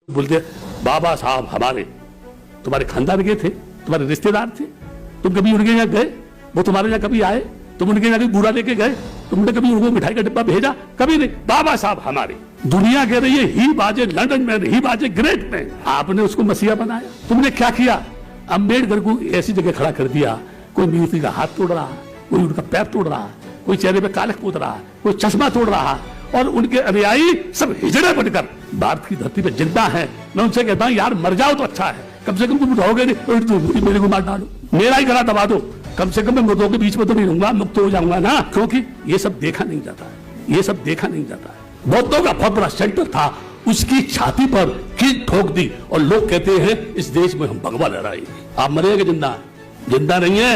बोलते बाबा साहब हमारे तुम्हारे खानदान के थे, तुम्हारे रिश्तेदार थे, तुम कभी उनके यहाँ गए? वो तुम्हारे यहाँ कभी आए? तुम उनके यहाँ कभी बूढ़ा लेके गए? तुमने कभी उनको मिठाई का डिब्बा भेजा? कभी नहीं। बाबा साहब हमारे, दुनिया कह रही है ही बाजे लंदन में, ही बाजे ग्रेट में, आपने उसको मसीहा बनाया। तुमने क्या किया? अम्बेडकर को ऐसी जगह खड़ा कर दिया, कोई मूर्ति का हाथ तोड़ रहा, कोई उनका पैर तोड़ रहा, कोई चेहरे पे कालख पोत रहा, कोई चश्मा तोड़ रहा, और उनके अनुयायी सब हिजड़े बनकर भारत की धरती पे जिंदा है। मैं उनसे कहता हूं यार मर जाओ तो अच्छा है, कम से कम तुम रहोगे नहीं, मेरे को मार डालो, मेरा ही गला दबा दो, कम से कम मैं मुर्दों के बीच में तो नहीं रहूंगा, मुक्त हो जाऊंगा ना। क्योंकि ये सब देखा नहीं जाता है, ये सब देखा नहीं जाता है। बौद्धों का बहुत बड़ा सेंटर था, उसकी छाती पर कील ठोक दी और लोग कहते हैं इस देश में हम भगवा लहराएंगे। आप मरेंगे जिंदा? जिंदा नहीं है।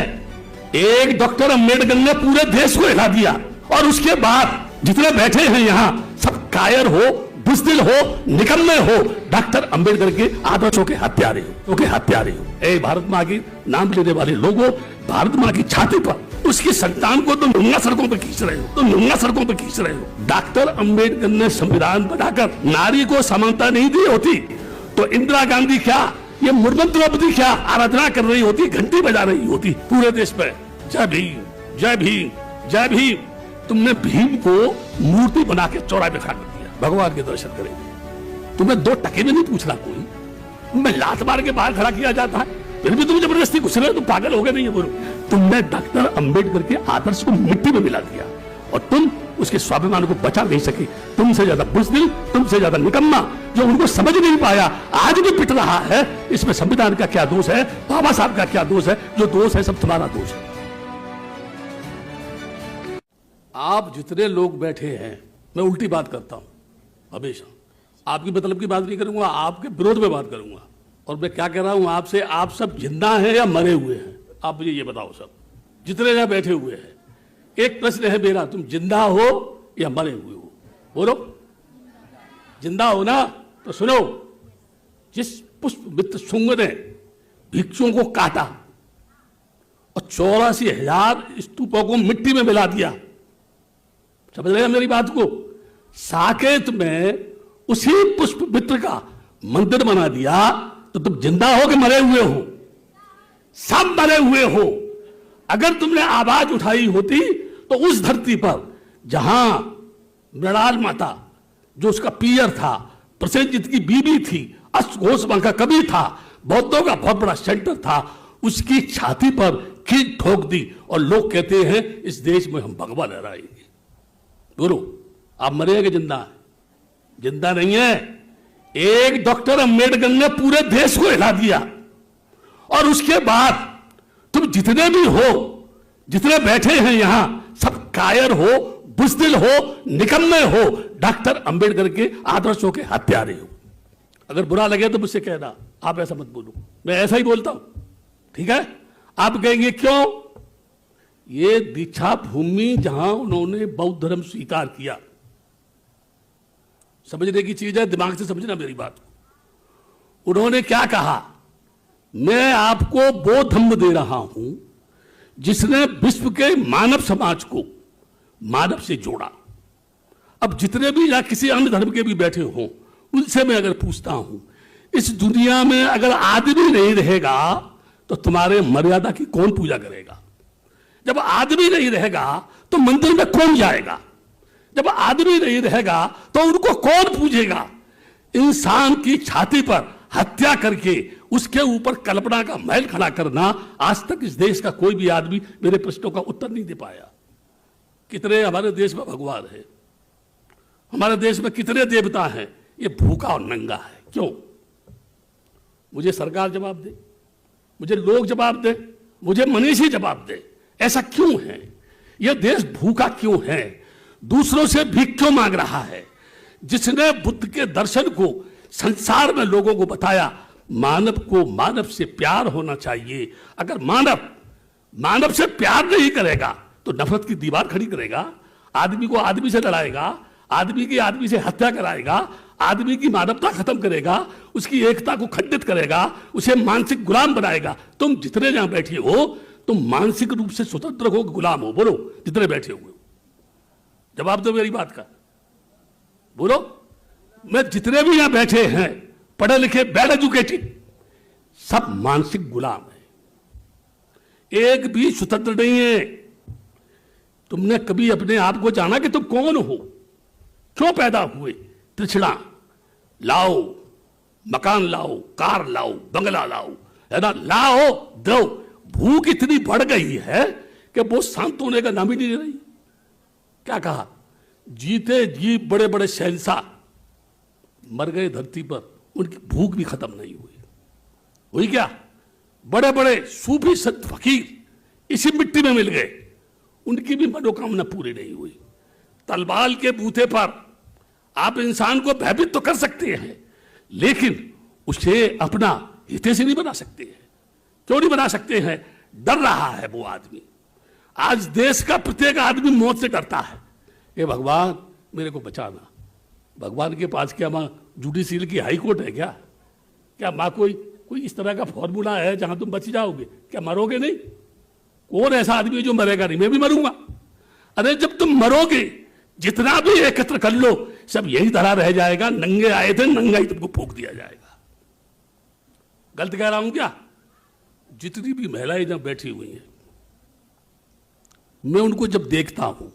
एक डॉक्टर अम्बेडकर ने पूरे देश को हिला दिया, और उसके बाद जितने बैठे हैं यहाँ सब कायर हो, बुज़दिल हो, निकम्मे हो, डॉक्टर अम्बेडकर के आदर्शों के हत्यारे हो, हत्यारे हो। ए भारत माँ की नाम लेने वाले लोगों, भारत माँ की छाती पर उसकी संतान को तुम नंगा सड़कों पर खींच रहे हो, तुम नंगा सड़कों पर खींच रहे हो। डॉक्टर अम्बेडकर ने संविधान बनाकर नारी को समानता नहीं दी होती तो इंदिरा गांधी क्या, ये मुर्मन द्रौपदी क्या आराधना कर रही होती, घंटी बजा रही होती पूरे देश में, जय भीम, जय भीम, जय भीम। तुमने भीम को मूर्ति बना के चौराहे पे खड़ा कर दिया, भगवान के दर्शन करेंगे। तुम्हें दो टके में नहीं पूछना कोई, तुम्हें लात मार के बाहर खड़ा किया जाता है, फिर भी तुम जबरदस्ती घुस रहे हो, तुम पागल हो गए नहीं है बोलो। तुमने डॉक्टर अम्बेडकर के आदर्श को मिट्टी में मिला दिया और तुम उसके स्वाभिमान को बचा नहीं सके। तुमसे ज्यादा बुज़दिल, तुमसे ज्यादा निकम्मा जो उनको समझ नहीं पाया आज भी पिट रहा है। इसमें संविधान का क्या दोष है, बाबा साहब का क्या दोष है? जो दोष है सब तुम्हारा दोष है। आप जितने लोग बैठे हैं, मैं उल्टी बात करता हूं हमेशा, आपकी मतलब की बात नहीं करूंगा, आपके विरोध में बात करूंगा। और मैं क्या कह रहा हूं आपसे, आप सब जिंदा हैं या मरे हुए हैं? आप मुझे ये बताओ, सब जितने यहां बैठे हुए हैं, एक प्रश्न है मेरा, तुम जिंदा हो या मरे हुए हो? बोलो। जिंदा हो ना? तो सुनो, जिस पुष्प मित्र शुंग ने भिक्षुओं को काटा और 84,000 स्तूपों को मिट्टी में मिला दिया, समझ रहे हैं मेरी बात को? साकेत में उसी पुष्प मित्र का मंदिर बना दिया, तो तुम जिंदा हो कि मरे हुए हो? सब मरे हुए हो। अगर तुमने आवाज उठाई होती तो उस धरती पर जहां मृणाल माता, जो उसका पियर था, प्रसेनजीत की बीबी थी, अश्वघोष वहां का कवि था, बौद्धों का बहुत बड़ा सेंटर था, उसकी छाती पर कील ठोक दी और लोग कहते हैं इस देश में हम भगवा लहराएंगे। बोलो, आप मरेंगे जिंदा? जिंदा नहीं है। एक डॉक्टर अम्बेडकर ने पूरे देश को हिला दिया, और उसके बाद तुम जितने भी हो, जितने बैठे हैं यहां, सब कायर हो, बुज़दिल हो, निकम्मे हो, डॉक्टर अम्बेडकर के आदर्शों के हत्यारे हो। अगर बुरा लगे तो मुझसे कहना, आप ऐसा मत बोलो, मैं ऐसा ही बोलता हूं, ठीक है? आप कहेंगे क्यों? ये दीक्षा भूमि जहां उन्होंने बौद्ध धर्म स्वीकार किया, समझने की चीज है, दिमाग से समझना मेरी बात को। उन्होंने क्या कहा? मैं आपको वो धम्म दे रहा हूं जिसने विश्व के मानव समाज को मानव से जोड़ा। अब जितने भी या किसी अन्य धर्म के भी बैठे हों, उनसे मैं अगर पूछता हूं, इस दुनिया में अगर आदमी नहीं रहेगा तो तुम्हारे मर्यादा की कौन पूजा करेगा? जब आदमी नहीं रहेगा तो मंदिर में कौन जाएगा? जब आदमी नहीं रहेगा तो उनको कौन पूजेगा? इंसान की छाती पर हत्या करके उसके ऊपर कल्पना का महल खड़ा करना, आज तक इस देश का कोई भी आदमी मेरे प्रश्नों का उत्तर नहीं दे पाया। कितने हमारे देश में भगवान है, हमारे देश में कितने देवता हैं? ये भूखा और नंगा है। क्यों? मुझे सरकार जवाब दे, मुझे लोग जवाब दे, मुझे मनीषी जवाब दे, ऐसा क्यों है? यह देश भूखा क्यों है? दूसरों से भीख क्यों मांग रहा है? जिसने बुद्ध के दर्शन को संसार में लोगों को बताया, मानव को मानव से प्यार होना चाहिए। अगर मानव मानव से प्यार नहीं करेगा तो नफरत की दीवार खड़ी करेगा, आदमी को आदमी से लड़ाएगा, आदमी की आदमी से हत्या कराएगा, आदमी की मानवता खत्म करेगा, उसकी एकता को खंडित करेगा, उसे मानसिक गुलाम बनाएगा। तुम जितने यहां बैठे हो, तुम मानसिक रूप से स्वतंत्र हो, गुलाम हो? बोलो, जितने बैठे हुए, जवाब दो मेरी बात का, बोलो। मैं जितने भी यहां बैठे हैं पढ़े लिखे, वेल एजुकेटेड, सब मानसिक गुलाम है, एक भी स्वतंत्र नहीं है। तुमने कभी अपने आप को जाना कि तुम कौन हो, क्यों पैदा हुए? तृष्णा लाओ, मकान लाओ, कार लाओ, बंगला लाओ, है ना, लाओ दो। भूख इतनी बढ़ गई है कि वो शांत होने का नाम ही नहीं ले रही। क्या कहा? जीते जी बड़े बड़े शहंशाह मर गए धरती पर, उनकी भूख भी खत्म नहीं हुई। हुई क्या? बड़े बड़े सूफी संत फकीर इसी मिट्टी में मिल गए, उनकी भी मनोकामना पूरी नहीं हुई। तलवार के बूते पर आप इंसान को भयभीत तो कर सकते हैं, लेकिन उसे अपना हितैषी नहीं बना सकते हैं। क्यों नहीं बना सकते हैं? डर रहा है वो आदमी। आज देश का प्रत्येक आदमी मौत से डरता है। ये भगवान मेरे को बचाना। भगवान के पास क्या मां जुडिशियल की हाई कोर्ट है क्या? क्या मां कोई इस तरह का फॉर्मूला है जहां तुम बच जाओगे? क्या मरोगे नहीं? कौन ऐसा आदमी है जो मरेगा नहीं? मैं भी मरूंगा। अरे जब तुम मरोगे, जितना भी एकत्र कर लो, सब यही तरह रह जाएगा। नंगे आए थे, नंगा ही तुमको फूंक दिया जाएगा। गलत कह रहा हूं क्या? जितनी भी महिलाएं जब बैठी हुई हैं, मैं उनको जब देखता हूं